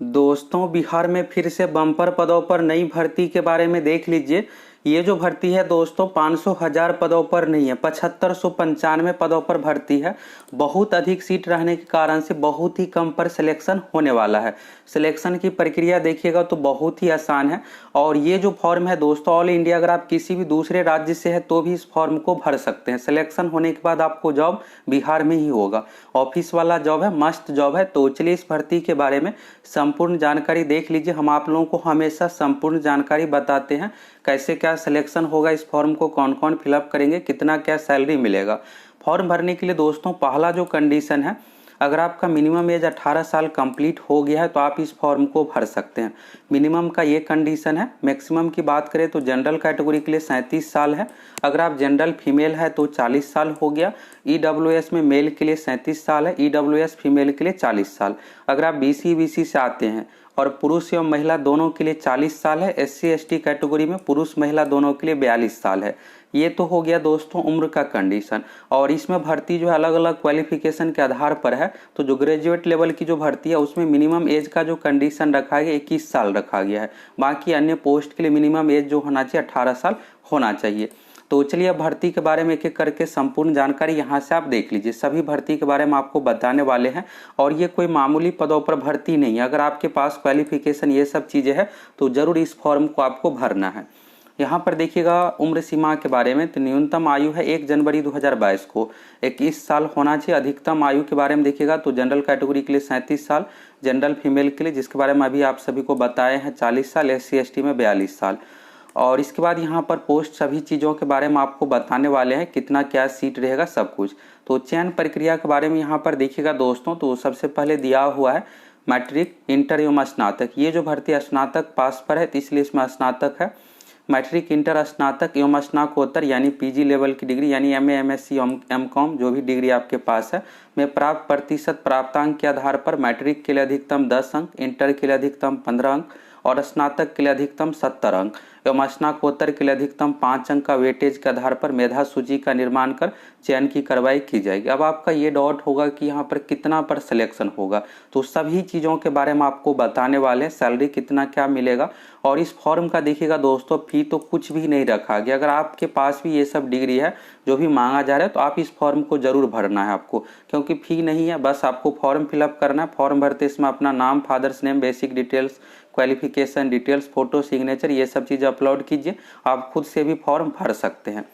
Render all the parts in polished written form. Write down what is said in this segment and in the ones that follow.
दोस्तों, बिहार में फिर से बम्पर पदों पर नई भर्ती के बारे में देख लीजिए। ये जो भर्ती है दोस्तों 500,000 पदों पर नहीं है, 7595 पदों पर भर्ती है। बहुत अधिक सीट रहने के कारण से बहुत ही कम पर सिलेक्शन होने वाला है। सिलेक्शन की प्रक्रिया देखिएगा तो बहुत ही आसान है। और ये जो फॉर्म है दोस्तों, ऑल इंडिया अगर आप किसी भी दूसरे राज्य से है तो भी इस फॉर्म को भर सकते हैं। सिलेक्शन होने के बाद आपको जॉब बिहार में ही होगा। ऑफिस वाला जॉब है, मस्त जॉब है। तो चलिए इस भर्ती के बारे में संपूर्ण जानकारी देख लीजिए। हम आप लोगों को हमेशा संपूर्ण जानकारी बताते हैं, कैसे क्या सिलेक्शन होगा, इस फॉर्म को कौन कौन फिलअप करेंगे, कितना क्या सैलरी मिलेगा। फॉर्म भरने के लिए दोस्तों पहला जो कंडीशन है, अगर आपका मिनिमम एज 18 साल कंप्लीट हो गया है तो आप इस फॉर्म को भर सकते हैं। मिनिमम का ये कंडीशन है। मैक्सिमम की बात करें तो जनरल कैटेगरी के लिए 37 साल है। अगर आप जनरल फीमेल है तो 40 साल हो गया। ईडब्ल्यूएस में मेल के लिए 37 साल है, ईडब्ल्यूएस फीमेल के लिए 40 साल। अगर आप बीसी से आते हैं और पुरुष एवं महिला दोनों के लिए 40 साल है। एससी एसटी कैटेगरी में पुरुष महिला दोनों के लिए 42 साल है। ये तो हो गया दोस्तों उम्र का कंडीशन। और इसमें भर्ती जो है अलग अलग क्वालिफिकेशन के आधार पर है। तो जो ग्रेजुएट लेवल की जो भर्ती है उसमें मिनिमम एज का जो कंडीशन रखा गया 21 साल रखा गया है। बाकी अन्य पोस्ट के लिए मिनिमम एज जो होना चाहिए 18 साल होना चाहिए। तो चलिए अब भर्ती के बारे में एक एक करके संपूर्ण जानकारी यहाँ से आप देख लीजिए। सभी भर्ती के बारे में आपको बताने वाले हैं। और ये कोई मामूली पदों पर भर्ती नहीं है। अगर आपके पास क्वालिफिकेशन ये सब चीज़ें हैं तो जरूर इस फॉर्म को आपको भरना है। यहाँ पर देखिएगा उम्र सीमा के बारे में, तो न्यूनतम आयु है 1 जनवरी 2022 को 21 साल होना चाहिए। अधिकतम आयु के बारे में देखिएगा तो जनरल कैटेगरी के लिए 37 साल, जनरल फीमेल के लिए जिसके बारे में अभी आप सभी को बताए हैं 40 साल, एससी एसटी में 42 साल। और इसके बाद यहाँ पर पोस्ट सभी चीज़ों के बारे में आपको बताने वाले हैं, कितना क्या सीट रहेगा सब कुछ। तो चयन प्रक्रिया के बारे में यहाँ पर देखिएगा दोस्तों, तो सबसे पहले दिया हुआ है मैट्रिक, इंटर एवं स्नातक। ये जो भर्ती स्नातक पास पर है तो इसलिए इसमें स्नातक है। मैट्रिक, इंटर, स्नातक एवं स्नाकोत्तर यानी पीजी लेवल की डिग्री यानी एमए, एमएससी, एमकॉम जो भी डिग्री आपके पास है में प्राप्त प्रतिशत प्राप्तांक के आधार पर मैट्रिक के लिए अधिकतम 10 अंक, इंटर के लिए अधिकतम 15 अंक और स्नातक के लिए अधिकतम 70 अंक एवं स्नाकोत्तर के लिए अधिकतम 5 अंक का वेटेज के आधार पर मेधा सूची का निर्माण कर चयन की कार्रवाई की जाएगी। अब आपका ये डाउट होगा कि यहाँ पर कितना पर सिलेक्शन होगा, तो सभी चीज़ों के बारे में आपको बताने वाले हैं। सैलरी कितना क्या मिलेगा। और इस फॉर्म का देखिएगा दोस्तों फी तो कुछ भी नहीं रखा गया। अगर आपके पास भी ये सब डिग्री है जो भी मांगा जा रहा है तो आप इस फॉर्म को जरूर भरना है आपको, क्योंकि फी नहीं है। बस आपको फॉर्म फिलअप करना है। फॉर्म भरते इसमें अपना नाम, father's name, basic details, qualification details, photo, signature ये सब चीज़ अपलोड कीजिए। आप खुद से भी फॉर्म भर सकते हैं।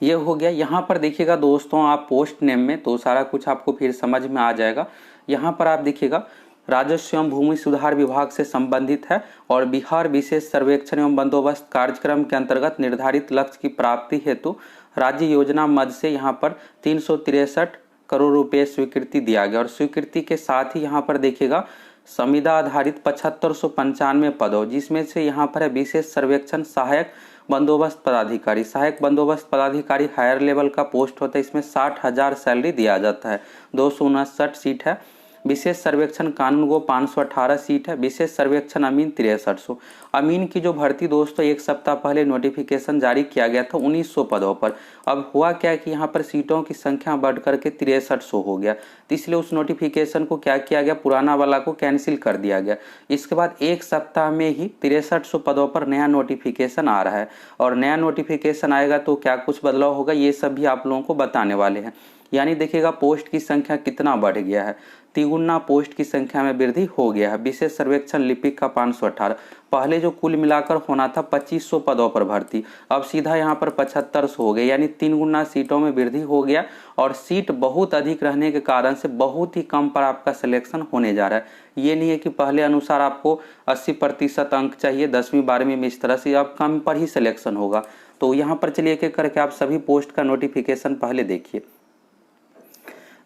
ये हो गया। यहाँ पर देखिएगा दोस्तों आप पोस्ट नेम में तो सारा कुछ आपको फिर समझ में आ जाएगा। यहाँ पर आप देखिएगा राजस्व एवं भूमि सुधार विभाग से संबंधित है और बिहार विशेष सर्वेक्षण एवं बंदोबस्त कार्यक्रम के अंतर्गत निर्धारित लक्ष्य की प्राप्ति हेतु राज्य योजना मद से यहाँ पर 363 करोड़ रुपए स्वीकृति दिया गया। और स्वीकृति के साथ ही यहाँ पर देखिएगा संविदा आधारित 7595 पद हो, जिसमें से यहाँ पर है विशेष सर्वेक्षण सहायक बंदोबस्त पदाधिकारी। सहायक बंदोबस्त पदाधिकारी हायर लेवल का पोस्ट होता है। इसमें 60,000 सैलरी दिया जाता है। 259 सीट है। विशेष सर्वेक्षण कानून गो 518 सीट है। विशेष सर्वेक्षण अमीन 6300। अमीन की जो भर्ती दोस्तों एक सप्ताह पहले नोटिफिकेशन जारी किया गया था 1900 पदों पर। अब हुआ क्या कि यहाँ पर सीटों की संख्या बढ़ करके 6300 हो गया, तो इसलिए उस नोटिफिकेशन को क्या किया गया, पुराना वाला को कैंसिल कर दिया गया। इसके बाद एक सप्ताह में ही 6300 पदों पर नया नोटिफिकेशन आ रहा है। और नया नोटिफिकेशन आएगा तो क्या कुछ बदलाव होगा ये सब भी आप लोगों को बताने वाले हैं। यानी देखिएगा पोस्ट की संख्या कितना बढ़ गया है, तिगुना पोस्ट की संख्या में वृद्धि हो गया है। विशेष सर्वेक्षण लिपिक का 518, पहले जो कुल मिलाकर होना था 2500 पदों पर भर्ती, अब सीधा यहाँ पर 7500 हो गया, यानी 3 गुना सीटों में वृद्धि हो गया। और सीट बहुत अधिक रहने के कारण से बहुत ही कम पर आपका सिलेक्शन होने जा रहा है। ये नहीं है कि पहले अनुसार आपको 80% अंक चाहिए 10वीं 12वीं में, इस तरह से अब कम पर ही सिलेक्शन होगा। तो यहाँ पर चलिए एक एक करके आप सभी पोस्ट का नोटिफिकेशन पहले देखिए।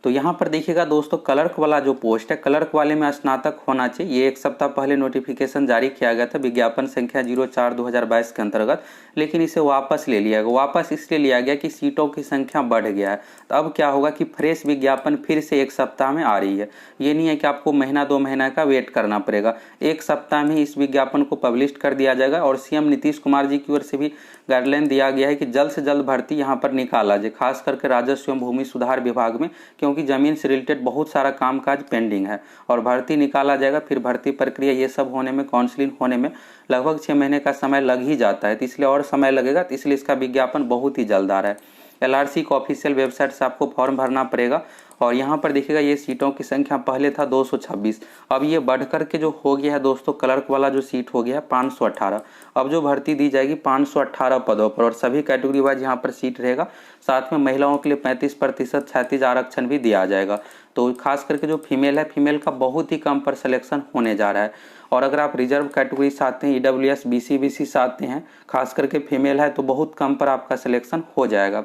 तो यहाँ पर देखिएगा दोस्तों क्लर्क वाला जो पोस्ट है, क्लर्क वाले में स्नातक होना चाहिए। ये एक सप्ताह पहले नोटिफिकेशन जारी किया गया था विज्ञापन संख्या 04/2022 के अंतर्गत, लेकिन इसे वापस ले लिया गया। वापस इसलिए लिया गया कि सीटों की संख्या बढ़ गया है। तो अब क्या होगा कि फ्रेश विज्ञापन फिर से एक सप्ताह में आ रही है। ये नहीं है कि आपको महीना 2 महीना का वेट करना पड़ेगा, एक सप्ताह में इस विज्ञापन को पब्लिश कर दिया जाएगा। और सीएम नीतीश कुमार जी की ओर से भी गाइडलाइन दिया गया है कि जल्द से जल्द भर्ती यहाँ पर निकाला जाए, खास करके राजस्व एवं भूमि सुधार विभाग में, क्योंकि जमीन से रिलेटेड बहुत सारा कामकाज पेंडिंग है और भर्ती निकाला जाएगा। फिर भर्ती प्रक्रिया ये सब होने में, काउंसलिंग होने में लगभग 6 महीने का समय लग ही जाता है, तो इसलिए और समय लगेगा, तो इसलिए इसका विज्ञापन बहुत ही जल्द आ रहा है। LRC का ऑफिशियल वेबसाइट से आपको फॉर्म भरना पड़ेगा और यहाँ पर देखिएगा ये सीटों की संख्या पहले था 226, अब ये बढ़ कर के जो हो गया है दोस्तों, क्लर्क वाला जो सीट हो गया है 518। अब जो भर्ती दी जाएगी 518 पदों पर और सभी कैटेगरी वाइज यहाँ पर सीट रहेगा। साथ में महिलाओं के लिए 35% क्षैतिज आरक्षण भी दिया जाएगा। तो खास करके जो फीमेल है, फीमेल का बहुत ही कम पर सिलेक्शन होने जा रहा है। और अगर आप रिजर्व कैटेगरी से आते हैं, EWS BC से आते हैं, खास करके फीमेल है, तो बहुत कम पर आपका सिलेक्शन हो जाएगा।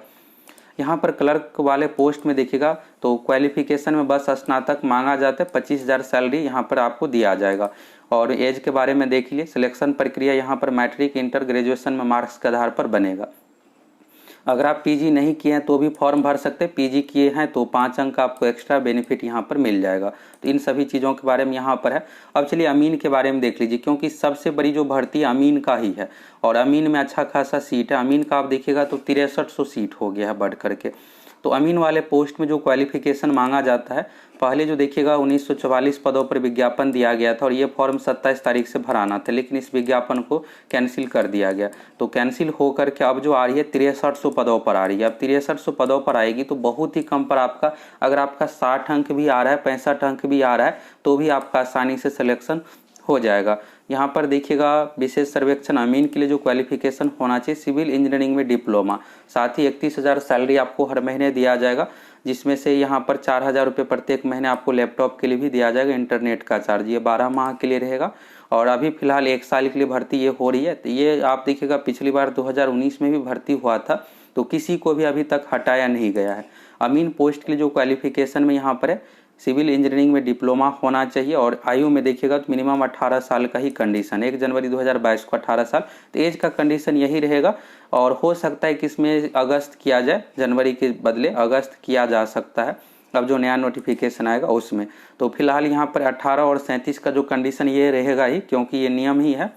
यहाँ पर क्लर्क वाले पोस्ट में देखिएगा तो क्वालिफिकेशन में बस स्नातक मांगा जाता है, 25,000 सैलरी यहाँ पर आपको दिया जाएगा। और एज के बारे में देख लीजिए, सिलेक्शन प्रक्रिया यहाँ पर मैट्रिक, इंटर, ग्रेजुएशन में मार्क्स के आधार पर बनेगा। अगर आप PG नहीं किए हैं तो भी फॉर्म भर सकते हैं, PG किए हैं तो 5 अंक का आपको एक्स्ट्रा बेनिफिट यहाँ पर मिल जाएगा। तो इन सभी चीज़ों के बारे में यहाँ पर है। अब चलिए अमीन के बारे में देख लीजिए, क्योंकि सबसे बड़ी जो भर्ती अमीन का ही है और अमीन में अच्छा खासा सीट है। अमीन का आप देखिएगा तो 6300 सीट हो गया है बढ़ करके। तो अमीन वाले पोस्ट में जो क्वालिफिकेशन मांगा जाता है, पहले जो देखिएगा 1944 पदों पर विज्ञापन दिया गया था और ये फॉर्म 27 तारीख से भराना था, लेकिन इस विज्ञापन को कैंसिल कर दिया गया। तो कैंसिल होकर के अब जो आ रही है 6300 पदों पर आ रही है। अब 6300 पदों पर आएगी तो बहुत ही कम पर आपका, अगर आपका 60 अंक भी आ रहा है, 65 अंक भी आ रहा है, तो भी आपका आसानी से सिलेक्शन हो जाएगा। यहाँ पर देखिएगा विशेष सर्वेक्षण अमीन के लिए जो क्वालिफिकेशन होना चाहिए, सिविल इंजीनियरिंग में डिप्लोमा, साथ ही 31,000 सैलरी आपको हर महीने दिया जाएगा, जिसमें से यहाँ पर 4,000 रुपये प्रत्येक महीने आपको लैपटॉप के लिए भी दिया जाएगा। इंटरनेट का चार्ज ये 12 माह के लिए रहेगा और अभी फिलहाल 1 साल के लिए भर्ती ये हो रही है। तो ये आप देखिएगा पिछली बार 2019 में भी भर्ती हुआ था, तो किसी को भी अभी तक हटाया नहीं गया है। अमीन पोस्ट के लिए जो क्वालिफिकेशन में यहाँ पर है, सिविल इंजीनियरिंग में डिप्लोमा होना चाहिए और आयु में देखिएगा तो मिनिमम 18 साल का ही कंडीशन, 1 जनवरी 2022 को 18 साल, तो एज का कंडीशन यही रहेगा। और हो सकता है कि इसमें अगस्त किया जाए, जनवरी के बदले अगस्त किया जा सकता है अब जो नया नोटिफिकेशन आएगा उसमें। तो फिलहाल यहाँ पर 18 और 37 का जो कंडीशन ये रहेगा ही, क्योंकि ये नियम ही है।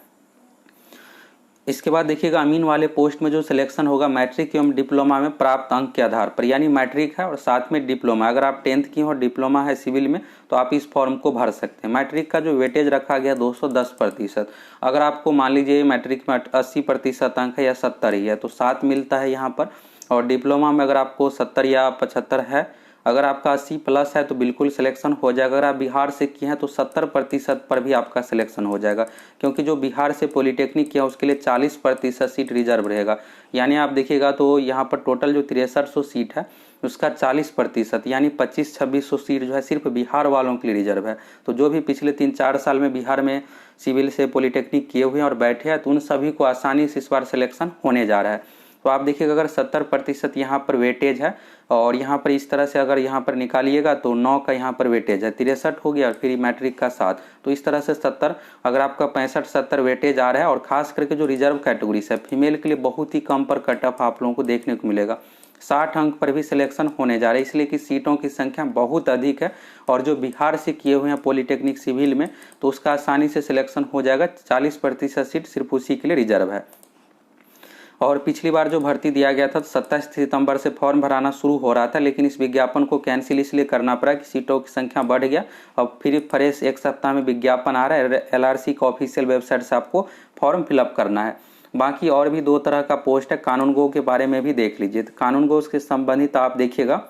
इसके बाद देखिएगा अमीन वाले पोस्ट में जो सिलेक्शन होगा मैट्रिक एवं डिप्लोमा में प्राप्त अंक के आधार पर, यानी मैट्रिक है और साथ में डिप्लोमा, अगर आप 10th की हो और डिप्लोमा है सिविल में तो आप इस फॉर्म को भर सकते हैं। मैट्रिक का जो वेटेज रखा गया 210%, अगर आपको मान लीजिए मैट्रिक में 80% अंक है या 70 ही है तो 7 मिलता है यहाँ पर। और डिप्लोमा में अगर आपको 70 या 75 है, अगर आपका 80 प्लस है तो बिल्कुल सिलेक्शन हो जाएगा। अगर आप बिहार से किए हैं तो 70% पर भी आपका सिलेक्शन हो जाएगा, क्योंकि जो बिहार से पॉलिटेक्निक किया उसके लिए 40% सीट रिजर्व रहेगा। यानी आप देखिएगा तो यहाँ पर टोटल जो 6300 सीट है उसका 40% यानी 2500-2600 सीट जो है सिर्फ बिहार वालों के लिए रिजर्व है। तो जो भी पिछले 3-4 साल में बिहार में सिविल से पॉलिटेक्निक किए हुए हैं और बैठे हैं तो उन सभी को आसानी से इस बार सिलेक्शन होने जा रहा है। तो आप देखिएगा अगर 70% यहाँ पर वेटेज है और यहाँ पर इस तरह से अगर यहाँ पर निकालिएगा तो 9 का यहाँ पर वेटेज है, 63 हो गया और फिर मैट्रिक का 7, तो इस तरह से 70, अगर आपका 65-70 वेटेज आ रहा है। और खास करके जो रिजर्व कैटेगरी है फीमेल के लिए बहुत ही कम पर कट ऑफ आप लोगों को देखने को मिलेगा, 60 अंक पर भी सिलेक्शन होने जा रहा है, इसलिए कि सीटों की संख्या बहुत अधिक है। और जो बिहार से किए हुए हैं पॉलिटेक्निक सिविल में तो उसका आसानी से सिलेक्शन हो जाएगा, 40% सीट सिर्फ उसी के लिए रिजर्व है। और पिछली बार जो भर्ती दिया गया था 27 सितंबर से फॉर्म भराना शुरू हो रहा था, लेकिन इस विज्ञापन को कैंसिल इसलिए करना पड़ा कि सीटों की संख्या बढ़ गया। अब फिर फ्रेश 1 सप्ताह में विज्ञापन आ रहा है, LRC का ऑफिशियल वेबसाइट से आपको फॉर्म फिलअप करना है। बाकी और भी 2 तरह का पोस्ट है, कानून गो के बारे में भी देख लीजिए। तो कानून गो के संबंधित आप देखिएगा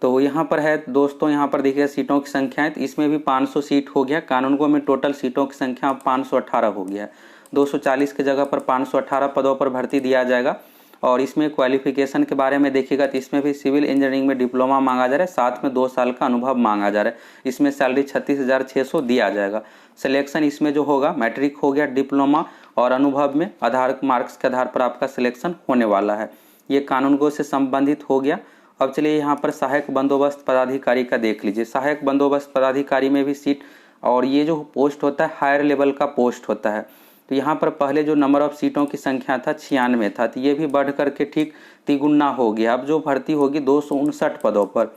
तो यहाँ पर है दोस्तों, यहाँ पर देखिएगा सीटों की संख्या है, तो इसमें भी 500 सीट हो गया। कानून गो में टोटल सीटों की संख्या 518 हो गया है, 240 की जगह पर 518 पदों पर भर्ती दिया जाएगा। और इसमें क्वालिफिकेशन के बारे में देखिएगा तो इसमें भी सिविल इंजीनियरिंग में डिप्लोमा मांगा जा रहा है, साथ में 2 साल का अनुभव मांगा जा रहा है। इसमें सैलरी 36,600 दिया जाएगा। सिलेक्शन इसमें जो होगा मैट्रिक हो गया, डिप्लोमा और अनुभव में आधार मार्क्स के आधार पर आपका सिलेक्शन होने वाला है। ये कानून गो से संबंधित हो गया। अब चलिए यहाँ पर सहायक बंदोबस्त पदाधिकारी का देख लीजिए। सहायक बंदोबस्त पदाधिकारी में भी सीट, और ये जो पोस्ट होता है हायर लेवल का पोस्ट होता है। तो यहाँ पर पहले जो नंबर ऑफ सीटों की संख्या था 96 था, तो ये भी बढ़ करके ठीक 3 गुना हो गया। अब जो भर्ती होगी 259 पदों पर।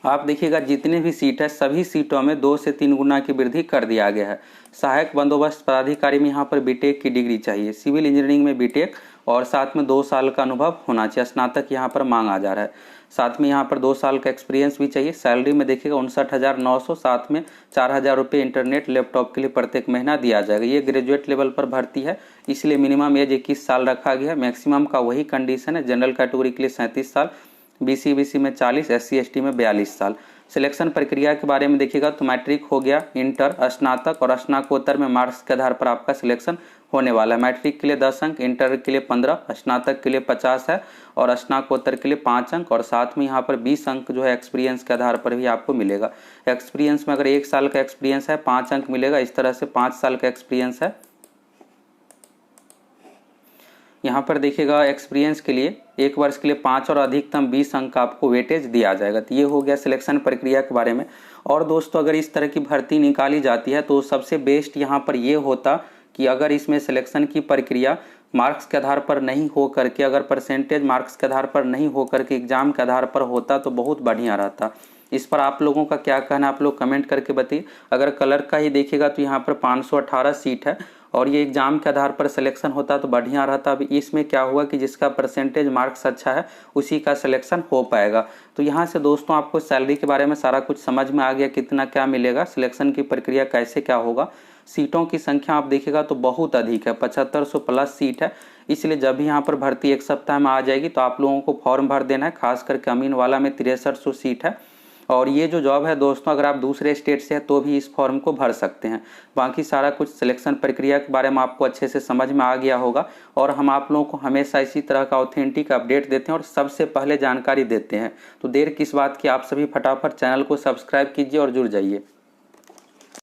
आप देखिएगा जितने भी सीट है सभी सीटों में 2 से 3 गुना की वृद्धि कर दिया गया है। सहायक बंदोबस्त पदाधिकारी में यहाँ पर बीटेक की डिग्री चाहिए, सिविल इंजीनियरिंग में बीटेक और साथ में 2 साल का अनुभव होना चाहिए, स्नातक यहाँ पर मांगा जा रहा है। साथ में यहाँ पर 2 साल का एक्सपीरियंस भी चाहिए। सैलरी में देखिएगा 59,900, साथ में 4,000 रुपये इंटरनेट लैपटॉप के लिए प्रत्येक महीना दिया जाएगा। ये ग्रेजुएट लेवल पर भर्ती है, इसलिए मिनिमम एज 21 साल रखा गया है। मैक्सिमम का वही कंडीशन है, जनरल कैटेगरी के लिए 37 साल, बीसी में 40, SC/ST में 42 साल। सिलेक्शन प्रक्रिया के बारे में देखिएगा तो मैट्रिक हो गया, इंटर, स्नातक और स्नातकोत्तर में मार्क्स के आधार पर आपका सिलेक्शन होने वाला है। मैट्रिक के लिए 10 अंक, इंटर के लिए 15, स्नातक के लिए 50 है और स्नातकोत्तर के लिए 5 अंक और साथ में यहाँ पर 20 अंक जो है एक्सपीरियंस के आधार पर भी आपको मिलेगा। एक्सपीरियंस में अगर 1 साल का एक्सपीरियंस है 5 अंक मिलेगा, इस तरह से 5 साल का एक्सपीरियंस है। यहाँ पर देखिएगा एक्सपीरियंस के लिए 1 वर्ष के लिए 5 और अधिकतम 20 अंक आपको वेटेज दिया जाएगा। तो ये हो गया सिलेक्शन प्रक्रिया के बारे में। और दोस्तों अगर इस तरह की भर्ती निकाली जाती है तो सबसे बेस्ट यहाँ पर ये होता कि अगर इसमें सिलेक्शन की प्रक्रिया मार्क्स के आधार पर नहीं हो करके, अगर परसेंटेज मार्क्स के आधार पर नहीं हो करके एग्जाम के आधार पर होता तो बहुत बढ़िया रहता। इस पर आप लोगों का क्या कहना है, आप लोग कमेंट करके बताइए। अगर क्लर्क का ही देखिएगा तो यहाँ पर 518 सीट है और ये एग्जाम के आधार पर सिलेक्शन होता तो बढ़िया रहता। अब इसमें क्या हुआ कि जिसका परसेंटेज मार्क्स अच्छा है उसी का सिलेक्शन हो पाएगा। तो यहाँ से दोस्तों आपको सैलरी के बारे में सारा कुछ समझ में आ गया, कितना क्या मिलेगा, सिलेक्शन की प्रक्रिया कैसे क्या होगा। सीटों की संख्या आप देखिएगा तो बहुत अधिक है, 7500 प्लस सीट है। इसलिए जब भी यहाँ पर भर्ती 1 सप्ताह में आ जाएगी तो आप लोगों को फॉर्म भर देना है। खास करके अमीनवाला में 6300 सीट है और ये जो जॉब है दोस्तों अगर आप दूसरे स्टेट से हैं तो भी इस फॉर्म को भर सकते हैं। बाकी सारा कुछ सिलेक्शन प्रक्रिया के बारे में आपको अच्छे से समझ में आ गया होगा और हम आप लोगों को हमेशा इसी तरह का ऑथेंटिक अपडेट देते हैं और सबसे पहले जानकारी देते हैं। तो देर किस बात की, आप सभी फटाफट चैनल को सब्सक्राइब कीजिए और जुड़ जाइए।